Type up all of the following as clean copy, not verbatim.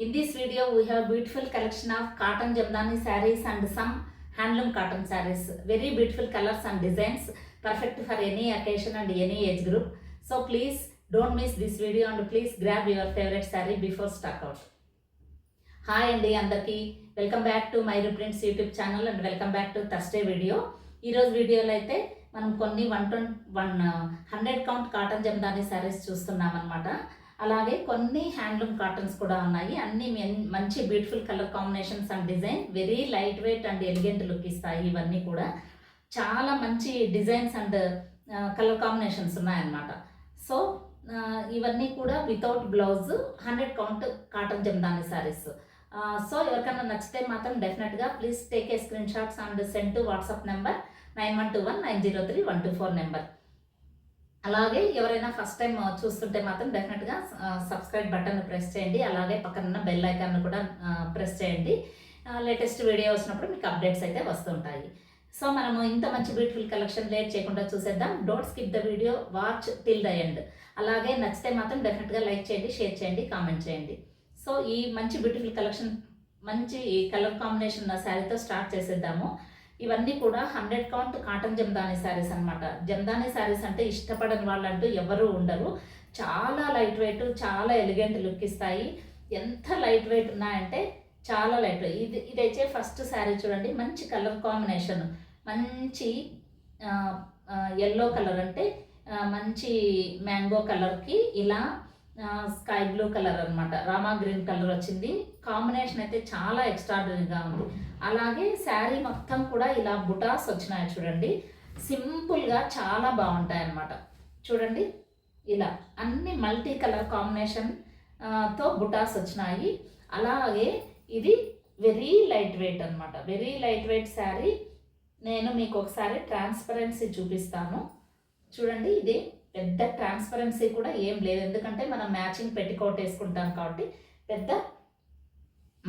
In this video, we have beautiful collection of cotton jamdani sarees and some handloom cotton sarees. Very beautiful colors and designs, perfect for any occasion and any age group. So please don't miss this video and please grab your favorite saree before stock out. Hi అండి అందరికీ welcome back to Mairu prints YouTube channel and welcome back to Thursday video. ఈరోజు వీడియోలో అయితే మనం కొన్ని 100 count cotton Jamdani saris చూస్తున్నాం అనమాట. అలాగే కొన్ని హ్యాండ్లూమ్ కాటన్స్ కూడా ఉన్నాయి. అన్ని మంచి beautiful colour combinations and design, very lightweight and elegant look ఇస్తాయి. ఇవన్నీ కూడా చాలా మంచి డిజైన్స్ అండ్ కలర్ కాంబినేషన్స్ ఉన్నాయన్నమాట. సో ఇవన్నీ కూడా without blouse 100 count cotton Jamdani saris. So ఎవరికైనా నచ్చితే మాత్రం definitely please take a screenshots and send to WhatsApp number 9121903124 number. అలాగే ఎవరైనా ఫస్ట్ టైం చూస్తుంటే మాత్రం డెఫినెట్గా సబ్స్క్రైబ్ బటన్ ప్రెస్ చేయండి. అలాగే పక్కన బెల్ ఐకాన్ కూడా ప్రెస్ చేయండి. లేటెస్ట్ వీడియో వచ్చినప్పుడు మీకు అప్డేట్స్ అయితే వస్తుంటాయి. సో మనము ఇంత మంచి బ్యూటిఫుల్ కలెక్షన్ లేట్ చేయకుండా చూసేద్దాం. Don't skip the video, watch till the end. అలాగే నచ్చితే మాత్రం డెఫినెట్గా లైక్ చేయండి, షేర్ చేయండి, కామెంట్ చేయండి. సో ఈ మంచి బ్యూటిఫుల్ కలెక్షన్, మంచి కలర్ కాంబినేషన్ ఉన్న శారీతో స్టార్ట్ చేసేద్దాము. ఇవన్నీ కూడా 100 కౌంట్ కాటన్ జమ్దాని శారీస్ అనమాట. జమ్దాని శారీస్ అంటే ఇష్టపడని వాళ్ళంటూ ఎవరు ఉండరు. చాలా లైట్ వెయిట్, చాలా ఎలిగెంట్ లుక్ ఇస్తాయి. ఎంత లైట్ వెయిట్ ఉన్నాయంటే చాలా లైట్ వెయిట్. ఇదైతే ఫస్ట్ శారీ చూడండి, మంచి కలర్ కాంబినేషన్, మంచి ఎల్లో కలర్ అంటే మంచి మ్యాంగో కలర్కి ఇలా స్కై బ్లూ కలర్ అనమాట, రామా గ్రీన్ కలర్ వచ్చింది. కాంబినేషన్ అయితే చాలా ఎక్స్ట్రాడనరీగా ఉంది. అలాగే శారీ మొత్తం కూడా ఇలా బుటాస్ వచ్చినాయి చూడండి, సింపుల్గా చాలా బాగుంటాయి అన్నమాట. చూడండి ఇలా అన్ని మల్టీ కలర్ కాంబినేషన్ తో బుటాస్ వచ్చినాయి. అలాగే ఇది వెరీ లైట్ వెయిట్ అనమాట, వెరీ లైట్ వెయిట్ శారీ. నేను మీకు ఒకసారి ట్రాన్స్పరెన్సీ చూపిస్తాను చూడండి. ఇది పెద్ద ట్రాన్స్పరెన్సీ కూడా ఏం లేదు, ఎందుకంటే మనం మ్యాచింగ్ పెట్టికోట్ వేసుకుంటాం కాబట్టి పెద్ద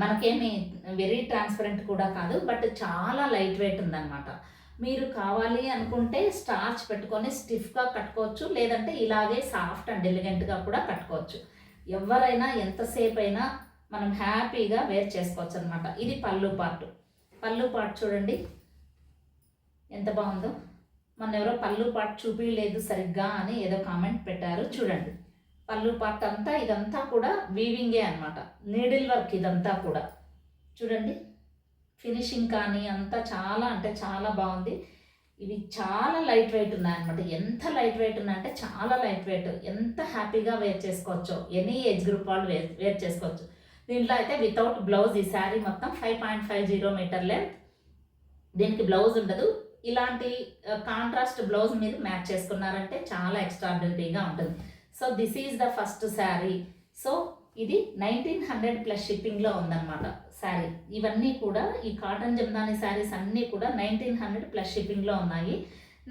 మనకేమి వెరీ ట్రాన్స్పరెంట్ కూడా కాదు, బట్ చాలా లైట్ వెయిట్ ఉందన్నమాట. మీరు కావాలి అనుకుంటే స్టార్చ్ పెట్టుకొని స్టిఫ్గా కట్టుకోవచ్చు, లేదంటే ఇలాగే సాఫ్ట్ అండ్ ఎలిగెంట్గా కూడా కట్టుకోవచ్చు. ఎవరైనా ఎంతసేపు అయినా మనం హ్యాపీగా వేర్ చేసుకోవచ్చు అనమాట. ఇది పళ్ళు పార్ట్. పళ్ళు పార్ట్ చూడండి ఎంత బాగుందో. మన ఎవరో పళ్ళు పార్ట్ చూపించలేదు సరిగ్గా అని ఏదో కామెంట్ పెట్టారు. చూడండి పళ్ళు పార్ట్ అంతా, ఇదంతా కూడా వీవింగే అనమాట, నీడిల్ వర్క్ ఇదంతా కూడా. చూడండి ఫినిషింగ్ కానీ అంతా చాలా అంటే చాలా బాగుంది. ఇవి చాలా లైట్ వెయిట్ ఉన్నాయన్నమాట. ఎంత లైట్ వెయిట్ ఉన్నాయంటే చాలా లైట్ వెయిట్, ఎంత హ్యాపీగా వేర్ చేసుకోవచ్చో, ఎనీ ఏజ్ గ్రూప్ వాళ్ళు వేర్ చేసుకోవచ్చు. దీంట్లో అయితే వితౌట్ బ్లౌజ్ ఈ శారీ మొత్తం 5.50 మీటర్ లెంత్. దీనికి బ్లౌజ్ ఉండదు. ఇలాంటి కాంట్రాస్ట్ బ్లౌజ్ మీద మ్యాచ్ చేసుకున్నారంటే చాలా ఎక్స్ట్రాడినరీగా ఉంటుంది. So this is the first sari. So ఇది 1900 ప్లస్ షిప్పింగ్లో ఉందన్నమాట శారీ. ఇవన్నీ కూడా ఈ కాటన్ జమ్దాని శారీస్ అన్నీ కూడా 1900 ప్లస్ షిప్పింగ్లో ఉన్నాయి.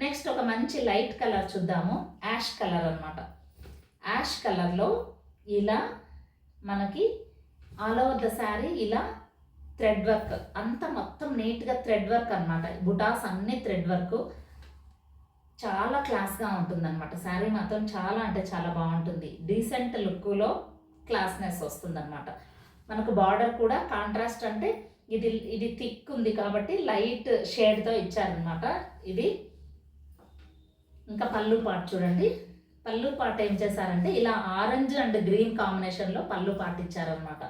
నెక్స్ట్ ఒక మంచి లైట్ కలర్ చూద్దాము, యాష్ కలర్ అనమాట. యాష్ కలర్లో ఇలా మనకి ఆల్ ఓవర్ ద శారీ ఇలా థ్రెడ్ వర్క్ అంతా మొత్తం నీట్గా థ్రెడ్ వర్క్ అనమాట. బుటాస్ అన్ని థ్రెడ్ వర్క్, చాలా క్లాస్గా ఉంటుంది అనమాట. శారీ మాత్రం చాలా అంటే చాలా బాగుంటుంది. డీసెంట్ లుక్లో క్లాస్నెస్ వస్తుంది అనమాట. మనకు బార్డర్ కూడా కాంట్రాస్ట్, అంటే ఇది థిక్ ఉంది కాబట్టి లైట్ షేడ్తో ఇచ్చారనమాట ఇది. ఇంకా పళ్ళు పార్ట్ చూడండి. పళ్ళు పార్ట్ ఏం చేశారంటే ఇలా ఆరెంజ్ అండ్ గ్రీన్ కాంబినేషన్లో పళ్ళు పార్ట్ ఇచ్చారనమాట.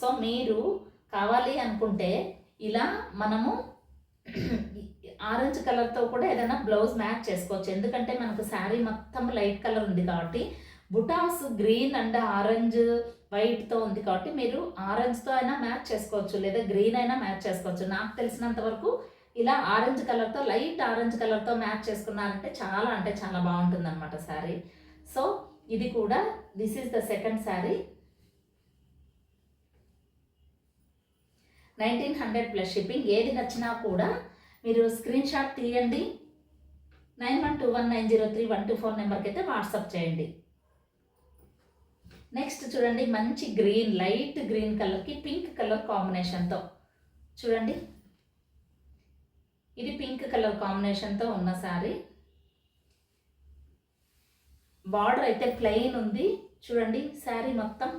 సో మీరు కావాలి అనుకుంటే ఇలా మనము ఆరెంజ్ కలర్తో కూడా ఏదైనా బ్లౌజ్ మ్యాచ్ చేసుకోవచ్చు, ఎందుకంటే మనకు శారీ మొత్తం లైట్ కలర్ ఉంది కాబట్టి. బుటాస్ గ్రీన్ అండ్ ఆరెంజ్ వైట్తో ఉంది కాబట్టి మీరు ఆరెంజ్తో అయినా మ్యాచ్ చేసుకోవచ్చు, లేదా గ్రీన్ అయినా మ్యాచ్ చేసుకోవచ్చు. నాకు తెలిసినంత వరకు ఇలా ఆరెంజ్ కలర్తో, లైట్ ఆరెంజ్ కలర్తో మ్యాచ్ చేసుకున్నారంటే చాలా అంటే చాలా బాగుంటుంది అనమాట శారీ. సో ఇది కూడా this is the second sari. 1900 plus shipping. ఏది నచ్చినా కూడా మీరు స్క్రీన్ షాట్ తీయండి, 9121903124 నెంబర్కి అయితే వాట్సాప్ చేయండి. నెక్స్ట్ చూడండి మంచి గ్రీన్, లైట్ గ్రీన్ కలర్కి పింక్ కలర్ కాంబినేషన్తో చూడండి. ఇది పింక్ కలర్ కాంబినేషన్తో ఉన్న శారీ. బార్డర్ అయితే ప్లెయిన్ ఉంది చూడండి. శారీ మొత్తం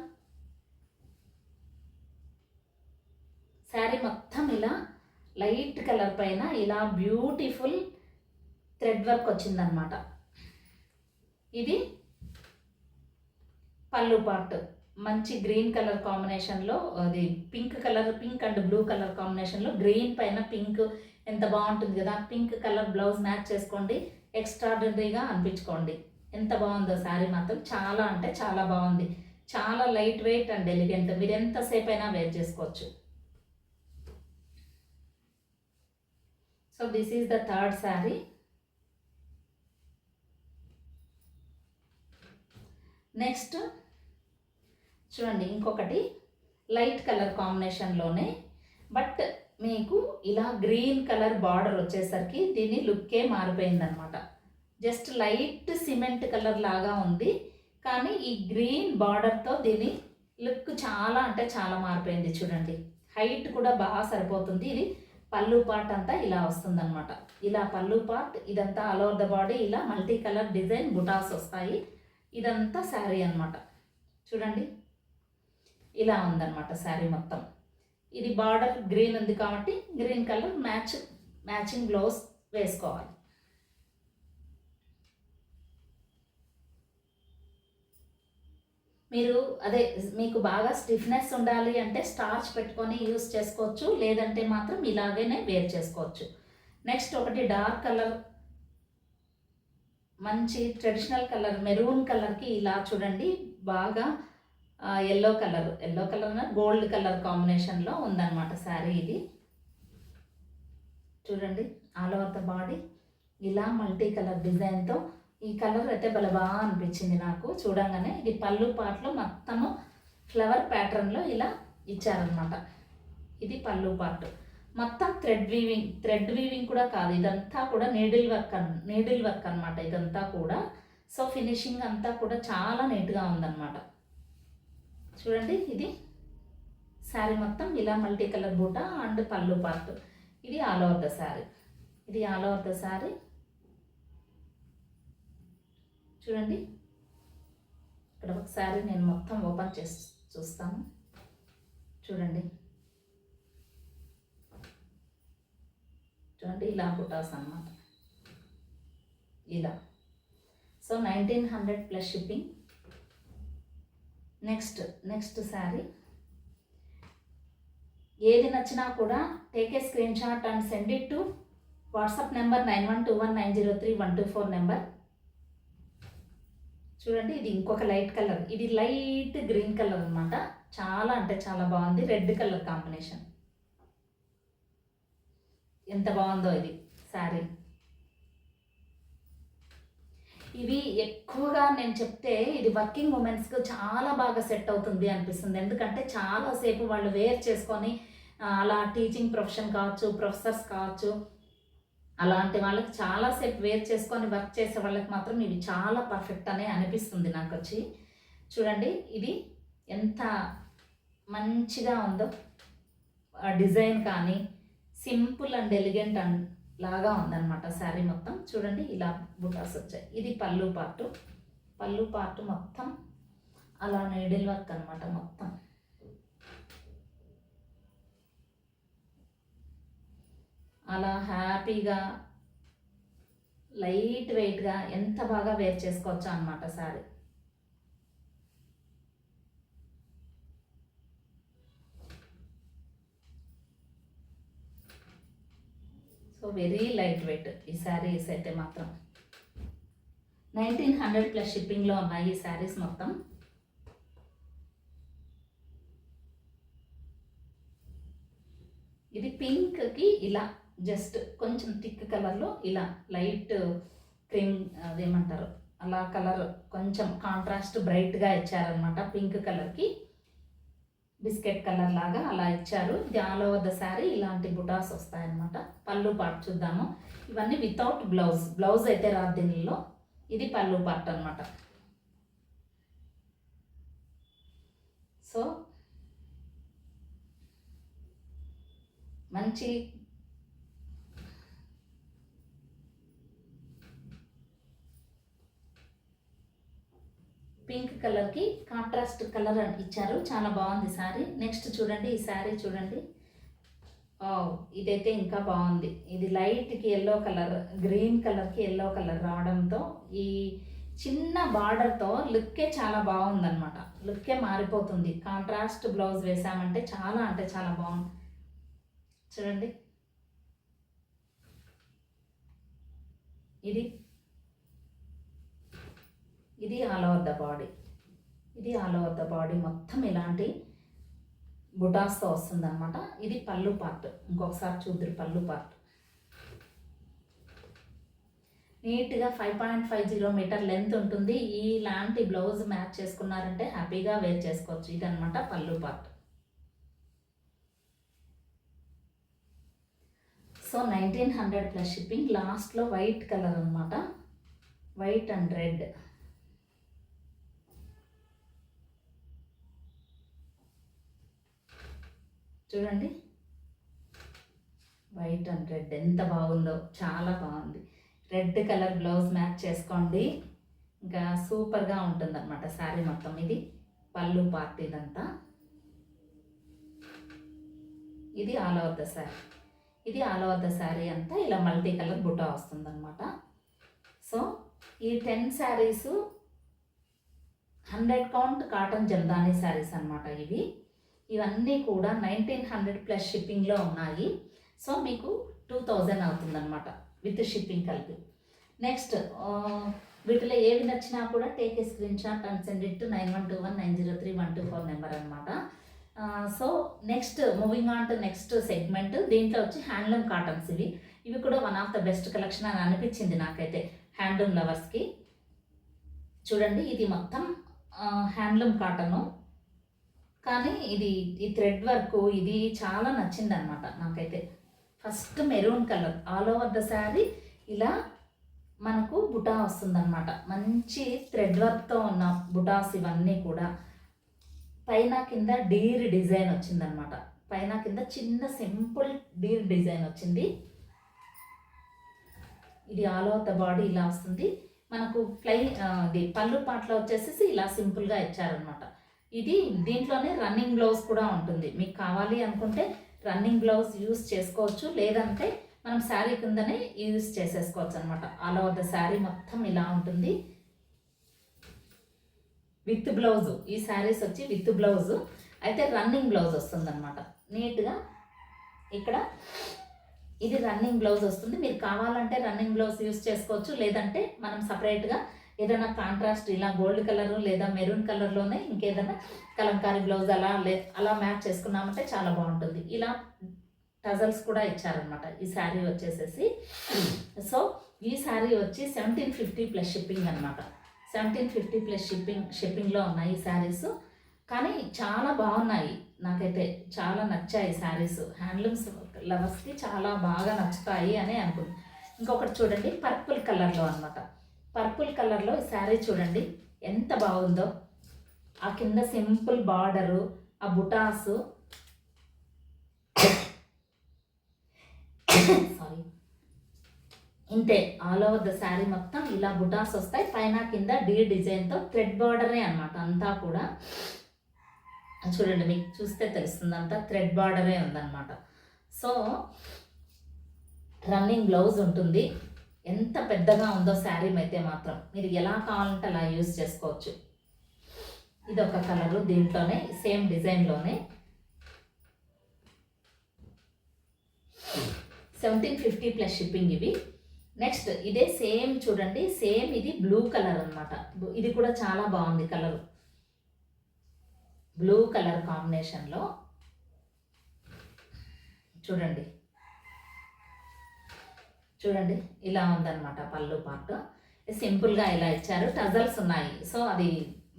శారీ మొత్తం ఇలా లైట్ కలర్ పైన ఇలా బ్యూటిఫుల్ థ్రెడ్ వర్క్ వచ్చిందనమాట. ఇది పళ్ళు పార్ట్ మంచి గ్రీన్ కలర్ కాంబినేషన్లో, అది పింక్ అండ్ బ్లూ కలర్ కాంబినేషన్లో గ్రీన్ పైన పింక్ ఎంత బాగుంటుంది కదా. పింక్ కలర్ బ్లౌజ్ మ్యాచ్ చేసుకోండి, ఎక్స్ట్రాడినరీగా అనిపించుకోండి. ఎంత బాగుందో శారీ మాత్రం, చాలా అంటే చాలా బాగుంది. చాలా లైట్ వెయిట్ అండ్ ఎలిగెంట్, మీరు ఎంతసేపు అయినా వేర్ చేసుకోవచ్చు. So this is the third sari. Next చూడండి, ఇంకొకటి లైట్ కలర్ కాంబినేషన్లోనే, బట్ మీకు ఇలా గ్రీన్ కలర్ బార్డర్ వచ్చేసరికి దీని లుక్కే మారిపోయిందనమాట. జస్ట్ లైట్ సిమెంట్ కలర్ లాగా ఉంది, కానీ ఈ గ్రీన్ బార్డర్తో దీని లుక్ చాలా అంటే చాలా మారిపోయింది. చూడండి, హైట్ కూడా బాగా సరిపోతుంది. ఇది పళ్ళు పార్ట్ అంతా ఇలా వస్తుందన్నమాట. ఇలా పళ్ళు పార్ట్, ఇదంతా ఆల్ ఓవర్ ద బాడీ ఇలా మల్టీ కలర్ డిజైన్ బుటాస్ వస్తాయి. ఇదంతా శారీ అన్నమాట. చూడండి, ఇలా ఉందన్నమాట శారీ మొత్తం. ఇది బార్డర్ గ్రీన్ ఉంది కాబట్టి గ్రీన్ కలర్ మ్యాచింగ్ బ్లౌజ్ వేసుకోవాలి. మీరు అదే మీకు బాగా స్టిఫ్నెస్ ఉండాలి అంటే స్టార్చ్ పెట్టుకొని యూస్ చేసుకోవచ్చు, లేదంటే మాత్రం ఇలాగనే వేర్ చేసుకోవచ్చు. నెక్స్ట్ ఒకటి డార్క్ కలర్, మంచి ట్రెడిషనల్ కలర్ మెరూన్ కలర్కి ఇలా చూడండి బాగా ఎల్లో కలర్ గోల్డ్ కలర్ కాంబినేషన్లో ఉందన్నమాట శారీ. ఇది చూడండి, ఆల్ ఓవర్ ద బాడీ ఇలా మల్టీ కలర్ డిజైన్తో. ఈ కలర్ అయితే భలే బాగా అనిపించింది నాకు చూడంగానే. ఇది పళ్ళు పార్ట్లో మొత్తము ఫ్లవర్ ప్యాటర్న్లో ఇలా ఇచ్చారనమాట. ఇది పళ్ళు పార్ట్ మొత్తం థ్రెడ్ వీవింగ్ కూడా కాదు, ఇదంతా కూడా నీడిల్ వర్క్ అనమాట ఇదంతా కూడా. సో ఫినిషింగ్ అంతా కూడా చాలా నీట్గా ఉందన్నమాట. చూడండి, ఇది శారీ మొత్తం ఇలా మల్టీ కలర్ బూట అండ్ పళ్ళు పార్ట్. ఇది ఆల్ ఓవర్ ద శారీ. చూడండి, ఇక్కడ ఒకసారి నేను మొత్తం ఓపెన్ చేసి చూస్తాను. చూడండి ఇలా బుటాస్ అన్నమాట ఇలా. So 1900 plus shipping. Next sari. ఏది నచ్చినా కూడా take a screenshot and send it to WhatsApp number 9121903124 number. చూడండి, ఇది ఇంకొక లైట్ కలర్, ఇది లైట్ గ్రీన్ కలర్ అనమాట. చాలా అంటే చాలా బాగుంది, రెడ్ కలర్ కాంబినేషన్. ఎంత బాగుందో ఇది శారీ. ఇవి ఎక్కువగా నేను చెప్తే ఇది వర్కింగ్ ఉమెన్స్కి చాలా బాగా సెట్ అవుతుంది అనిపిస్తుంది. ఎందుకంటే చాలాసేపు వాళ్ళు వేర్ చేసుకొని అలా టీచింగ్ ప్రొఫెషన్ కావచ్చు, ప్రొఫెసర్స్ కావచ్చు, అలాంటి వాళ్ళకి చాలాసేపు వేర్ చేసుకొని వర్క్ చేసే వాళ్ళకి మాత్రం ఇవి చాలా పర్ఫెక్ట్ అనే అనిపిస్తుంది నాకు వచ్చి. చూడండి, ఇది ఎంత మంచిగా ఉందో డిజైన్, కానీ సింపుల్ అండ్ ఎలిగెంట్ అండ్ లాగా ఉందన్నమాట శారీ మొత్తం. చూడండి, ఇలా బుటాస్ వచ్చాయి. ఇది పళ్ళు పార్ట్ మొత్తం అలా నీడిల్ వర్క్ అనమాట మొత్తం. అలా హ్యాపీగా లైట్ వెయిట్గా ఎంత బాగా వేర్ చేసుకోవచ్చు అన్నమాట sari. So very light weight ఈ శారీస్ అయితే మాత్రం. 1900 ప్లస్ షిప్పింగ్లో ఉన్నాయి ఈ శారీస్ మొత్తం. ఇది పింక్కి ఇలా జస్ట్ కొంచెం థిక్ కలర్లో ఇలా లైట్ క్రీమ్ అదేమంటారు అలా కలర్ కొంచెం కాంట్రాస్ట్ బ్రైట్గా ఇచ్చారనమాట. పింక్ కలర్కి బిస్కెట్ కలర్ లాగా అలా ఇచ్చారు. ఇది ఆల్ ఓవర్ ద శారీ ఇలాంటి బుటాస్ వస్తాయన్నమాట. పళ్ళు పార్ట్ చూద్దాము. ఇవన్నీ వితౌట్ బ్లౌజ్ అయితే రాదు దీనిలో. ఇది పళ్ళు పార్ట్ అనమాట. సో మంచి పింక్ కలర్కి కాంట్రాస్ట్ కలర్ ఇచ్చారు, చాలా బాగుంది శారీ. నెక్స్ట్ చూడండి, ఈ శారీ చూడండి ఇదైతే ఇంకా బాగుంది. ఇది లైట్కి ఎల్లో కలర్, గ్రీన్ కలర్కి ఎల్లో కలర్ రావడంతో ఈ చిన్న బార్డర్తో లుక్కే చాలా బాగుందన్నమాట. లుక్కే మారిపోతుంది. కాంట్రాస్ట్ బ్లౌజ్ వేసామంటే చాలా అంటే చాలా బాగుంది. చూడండి, ఇది ఇది ఆల్ ఓవర్ ద బాడీ. ఇది ఆల్ ఓవర్ ద బాడీ మొత్తం ఇలాంటి బుటాస్తో వస్తుంది అనమాట. ఇది పళ్ళు పార్ట్. ఇంకొకసారి చూద్దరు పళ్ళు పార్ట్. నీట్గా 5.50 మీటర్ లెంత్ ఉంటుంది. ఇలాంటి బ్లౌజ్ మ్యాచ్ చేసుకున్నారంటే హ్యాపీగా వేర్ చేసుకోవచ్చు. ఇదనమాట పళ్ళు పార్ట్. So 1900 plus shipping. లాస్ట్లో వైట్ కలర్ అనమాట, వైట్ అండ్ రెడ్. చూడండి, వైట్ అండ్ రెడ్ ఎంత బాగుందో, చాలా బాగుంది. రెడ్ కలర్ బ్లౌజ్ మ్యాచ్ చేసుకోండి, ఇంకా సూపర్గా ఉంటుంది అనమాట శారీ మొత్తం. ఇది పళ్ళు పార్ట్ ఇదంతా. ఇది ఆల్ ఓవర్ ద శారీ. ఇది ఆల్ ఓవర్ ద శారీ అంతా ఇలా మల్టీ కలర్ బుటా వస్తుందన్నమాట. సో ఈ 10 శారీస్ 100 కౌంట్ కాటన్ జల్దాని శారీస్ అనమాట ఇవి. ఇవన్నీ కూడా 1900 ప్లస్ షిప్పింగ్లో ఉన్నాయి. సో మీకు 2000 అవుతుందన్నమాట విత్ షిప్పింగ్ కలిపి. నెక్స్ట్ వీటిలో ఏవి నచ్చినా కూడా take a screenshot and send it to 9121903124 number అనమాట. So next moving on to next segment. దీంట్లో వచ్చి హ్యాండ్లూమ్ కాటన్స్. ఇవి కూడా one of the best collection అని అనిపించింది నాకైతే హ్యాండ్లూమ్ లవర్స్కి. చూడండి, ఇది మొత్తం హ్యాండ్లూమ్ కాటను, కానీ ఈ థ్రెడ్ వర్క్ ఇది చాలా నచ్చింది అనమాట నాకైతే. First maroon colour all over the sari ఇలా మనకు బుటా వస్తుందన్నమాట. మంచి థ్రెడ్ వర్క్తో ఉన్న బుటాస్ ఇవన్నీ కూడా. పైన కింద డీర్ డిజైన్ వచ్చిందనమాట. పైన కింద చిన్న సింపుల్ డీర్ డిజైన్ వచ్చింది. ఇది ఆల్ ఓవర్ ద బాడీ ఇలా వస్తుంది మనకు. ఇది పళ్ళు పాటలో వచ్చేసి ఇలా సింపుల్గా ఇచ్చారనమాట. ఇది దీంట్లోనే రన్నింగ్ బ్లౌజ్ కూడా ఉంటుంది. మీకు కావాలి అనుకుంటే రన్నింగ్ బ్లౌజ్ యూస్ చేసుకోవచ్చు, లేదంటే మనం శారీ కిందనే యూస్ చేసేసుకోవచ్చు అనమాట. ఆల్ ఓవర్ ద శారీ మొత్తం ఇలా ఉంటుంది విత్ బ్లౌజు. ఈ శారీస్ వచ్చి విత్ బ్లౌజు, అయితే రన్నింగ్ బ్లౌజ్ వస్తుందన్నమాట. నీట్గా ఇక్కడ ఇది రన్నింగ్ బ్లౌజ్ వస్తుంది. మీరు కావాలంటే రన్నింగ్ బ్లౌజ్ యూస్ చేసుకోవచ్చు, లేదంటే మనం సపరేట్గా ఏదైనా కాంట్రాస్ట్ ఇలా గోల్డ్ కలరు లేదా మెరూన్ కలర్లోనే ఇంకేదైనా కలంకారీ బ్లౌజ్ అలా మ్యాచ్ చేసుకున్నామంటే చాలా బాగుంటుంది. ఇలా టజల్స్ కూడా ఇచ్చారనమాట ఈ శారీ వచ్చేసేసి. సో ఈ శారీ వచ్చి 1750 ప్లస్ షిప్పింగ్ అనమాట. 1750 ప్లస్ షిప్పింగ్లో ఉన్నాయి ఈ శారీస్. కానీ చాలా బాగున్నాయి, నాకైతే చాలా నచ్చాయి శారీస్. హ్యాండ్లూమ్స్ లవర్స్కి చాలా బాగా నచ్చుతాయి అని అనుకుంటున్నాను. ఇంకొకటి చూడండి, పర్పుల్ కలర్లో అనమాట. పర్పుల్ కలర్లో ఈ శారీ చూడండి ఎంత బాగుందో. ఆ కింద సింపుల్ బార్డరు, ఆ బుటాసు, సారీ ఇంతే. ఆల్ ఓవర్ ద శారీ మొత్తం ఇలా బుటాస్ వస్తాయి. పైన కింద డీ డిజైన్తో థ్రెడ్ బార్డరే అనమాట అంతా కూడా. చూడండి, మీకు చూస్తే తెలుస్తుంది, అంతా థ్రెడ్ బార్డరే ఉందన్నమాట. సో రన్నింగ్ బ్లౌజ్ ఉంటుంది. ఎంత పెద్దగా ఉందో శారీ అయితే మాత్రం మీరు ఎలా కావాలంటే అలా యూజ్ చేసుకోవచ్చు. ఇది ఒక కలరు, దీంట్లోనే సేమ్ డిజైన్లోనే 1750 ప్లస్ షిప్పింగ్ ఇవి. నెక్స్ట్ ఇదే సేమ్ చూడండి, సేమ్ ఇది బ్లూ కలర్ అనమాట. ఇది కూడా చాలా బాగుంది కలర్, బ్లూ కలర్ కాంబినేషన్లో. చూడండి చూడండి ఇలా ఉందన్నమాట పళ్ళు పార్ట్. సింపుల్గా ఇలా ఇచ్చారు, టజల్స్ ఉన్నాయి, సో అది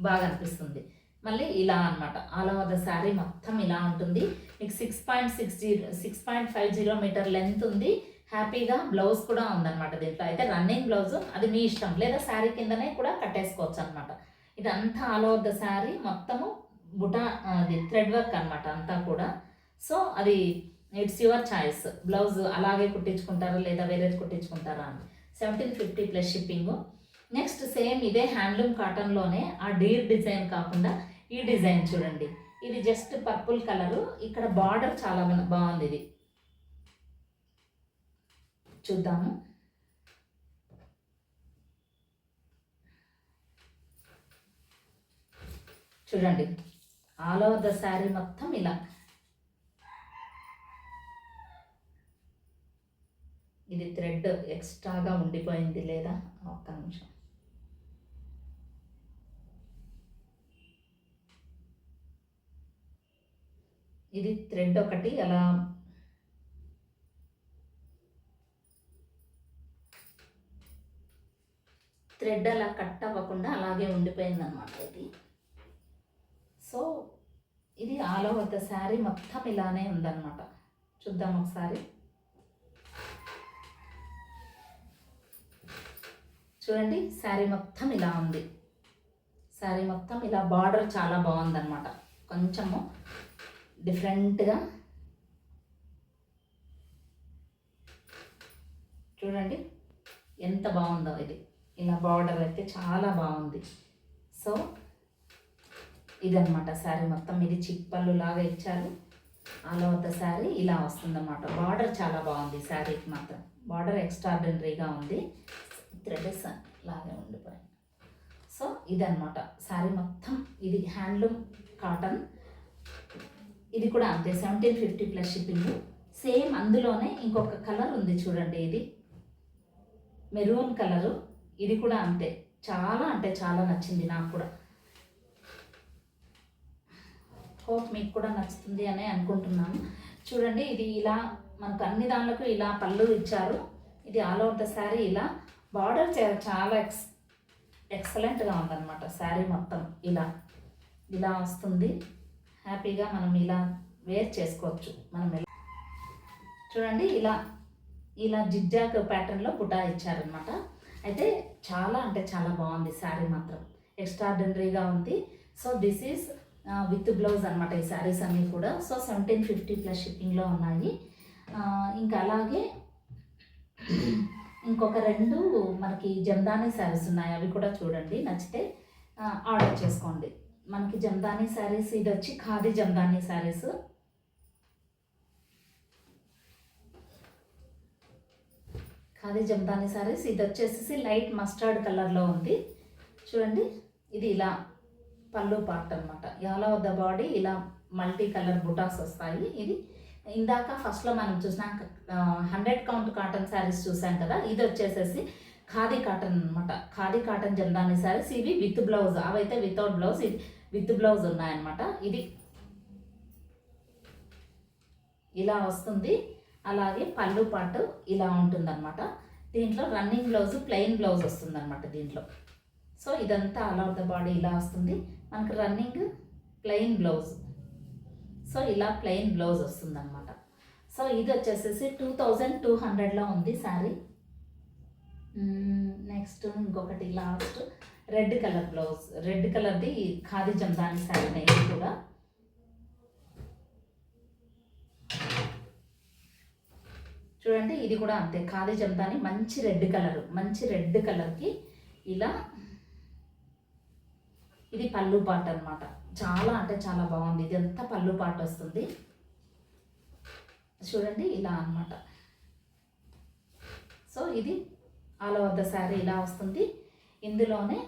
బాగా అనిపిస్తుంది. మళ్ళీ ఇలా అనమాట ఆల్ ఓవర్ ద శారీ మొత్తం ఇలా ఉంటుంది. మీకు 6.50 మీటర్ లెంత్ ఉంది. హ్యాపీగా బ్లౌజ్ కూడా ఉందన్నమాట దీంట్లో. అయితే రన్నింగ్ బ్లౌజ్ అది మీ ఇష్టం, లేదా శారీ కిందనే కూడా కట్టేసుకోవచ్చు అనమాట. ఇదంతా ఆల్ ఓవర్ ద శారీ మొత్తము బుటా అది థ్రెడ్ వర్క్ అనమాట అంతా కూడా. సో అది ఇట్స్ యువర్ చాయిస్. బ్లౌజ్ అలాగే కుట్టించుకుంటారా లేదా వేరేది కుట్టించుకుంటారా అని. 1750 ప్లస్ షిప్పింగ్. నెక్స్ట్ సేమ్ ఇదే హ్యాండ్లూమ్ కాటన్లోనే ఆ డీర్ డిజైన్ కాకుండా ఈ డిజైన్ చూడండి. ఇది జస్ట్ పర్పుల్ కలరు, ఇక్కడ బార్డర్ చాలా బాగుంది. ఇది చూద్దాము. చూడండి, ఆల్ ఓవర్ ద శారీ మొత్తం ఇలా. ఇది థ్రెడ్ ఎక్స్ట్రాగా ఉండిపోయింది లేదా, ఒక్క నిమిషం. ఇది థ్రెడ్ ఒకటి అలా థ్రెడ్ అలా కట్ అవ్వకుండా అలాగే ఉండిపోయింది అనమాట ఇది. సో ఇది ఆల్ ఓవర్ ద శారీ మొత్తం ఇలానే ఉందన్నమాట. చూద్దాం ఒకసారి. చూడండి, శారీ మొత్తం ఇలా ఉంది. శారీ మొత్తం ఇలా బార్డర్ చాలా బాగుందన్నమాట. కొంచెము డిఫరెంట్గా చూడండి ఎంత బాగుందో ఇది. ఇలా బార్డర్ అయితే చాలా బాగుంది. సో ఇదన్నమాట శారీ మొత్తం. ఇది చిప్పలు లాగా ఇచ్చారు. ఆల్ ఓవర్ ద శారీ ఇలా వస్తుందన్నమాట. బార్డర్ చాలా బాగుంది శారీకి మాత్రం. బార్డర్ ఎక్స్ట్రాడినరీగా ఉంది. థ్రెడ్స్ లాగే ఉండిపోయింది. సో ఇదన్నమాట శారీ మొత్తం. ఇది హ్యాండ్లూమ్ కాటన్. ఇది కూడా అంతే, 1750 ప్లస్ షిప్పింగ్. సేమ్ అందులోనే ఇంకొక కలర్ ఉంది చూడండి, ఇది మెరూన్ కలరు. ఇది కూడా అంతే, చాలా అంటే చాలా నచ్చింది నాకు కూడా. హోప్ మీకు కూడా నచ్చుతుంది అని అనుకుంటున్నాను. చూడండి, ఇది ఇలా మనకు అన్ని దానిలకు ఇలా పళ్ళు ఇచ్చారు. ఇది ఆల్ ఓవర్ ద శారీ ఇలా బార్డర్ చాలా ఎక్సలెంట్గా ఉందన్నమాట. శారీ మొత్తం ఇలా ఇలా వస్తుంది. హ్యాపీగా మనం ఇలా వేర్ చేసుకోవచ్చు. మనం చూడండి, ఇలా ఇలా జిగ్జాగ్ ప్యాటర్న్లో బుటా ఇచ్చారనమాట. అయితే చాలా అంటే చాలా బాగుంది శారీ మాత్రం. ఎక్స్ట్రాడినరీగా ఉంది. So this is with blouse అనమాట ఈ శారీస్ అన్నీ కూడా. సో 1750 ప్లస్ షిప్పింగ్లో ఉన్నాయి. ఇంకా అలాగే ఇంకొక 2 మనకి జమ్దానీ శారీస్ ఉన్నాయి. అవి కూడా చూడండి, నచ్చితే ఆర్డర్ చేసుకోండి. మనకి జమ్దానీ శారీస్, ఇది వచ్చి ఖాదీ జమ్దానీ శారీస్. ఖాదీ జమ్దానీ శారీస్. ఇది వచ్చేసి లైట్ మస్టర్డ్ కలర్లో ఉంది. చూడండి, ఇది ఇలా పళ్ళు పార్ట్ అనమాట. ఆల్ ఓవర్ ద బాడీ ఇలా మల్టీ కలర్ బుటాస్ వస్తాయి. ఇది ఇందాక ఫస్ట్లో మనం చూసాం 100 కౌంట్ కాటన్ శారీస్ చూసాం కదా. ఇది వచ్చేసేసి ఖాదీ కాటన్ అనమాట. ఖాదీ కాటన్ జమ్దానీ శారీస్. ఇవి విత్ బ్లౌజ్, అవైతే వితౌట్ బ్లౌజ్. ఇది విత్ బ్లౌజ్ ఉన్నాయన్నమాట. ఇది ఇలా వస్తుంది. అలాగే పళ్ళు పాటు ఇలా ఉంటుందన్నమాట. దీంట్లో రన్నింగ్ బ్లౌజ్, ప్లెయిన్ బ్లౌజ్ వస్తుందన్నమాట దీంట్లో. సో ఇదంతా ఆల్ ఓవర్ ద బాడీ ఇలా వస్తుంది. మనకు రన్నింగ్ ప్లెయిన్ బ్లౌజ్. సో ఇలా ప్లెయిన్ బ్లౌజ్ వస్తుందన్నమాట. సో ఇది వచ్చేసేసి 2200లో ఉంది శారీ. నెక్స్ట్ ఇంకొకటి last red colour blouse. Red కలర్ది ఖాదీ జమ్దానీ శారీనే ఇది కూడా. చూడండి, ఇది కూడా అంతే, ఖాదీ జమ్దానీ. మంచి రెడ్ కలర్, మంచి రెడ్ కలర్కి ఇలా ఇది పళ్ళు పాట అనమాట. చాలా అంటే చాలా బాగుంది. ఇది అంతా పళ్ళు పాట వస్తుంది. చూడండి ఇలా అనమాట. సో ఇది ఆల్ ఓవర్ ద శారీ ఇలా వస్తుంది. ఇందులోనే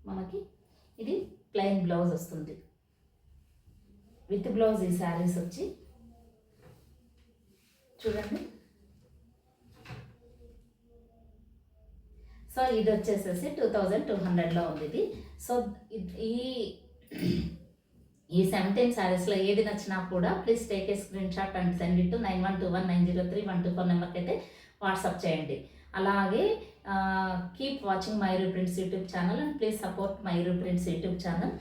మనకి ఇది ప్లెయిన్ బ్లౌజ్ వస్తుంది. విత్ బ్లౌజ్ ఈ శారీస్ వచ్చి చూడండి. సో ఇది వచ్చేసేసి 2200లో ఉంది ఇది. సో ఈ 17 శారీస్లో ఏది నచ్చినా కూడా please take a screenshot and send it to 9121903124 నెంబర్కి అయితే వాట్సాప్ చేయండి. అలాగే keep watching Mairu prints YouTube channel and please support Mairu prints YouTube channel.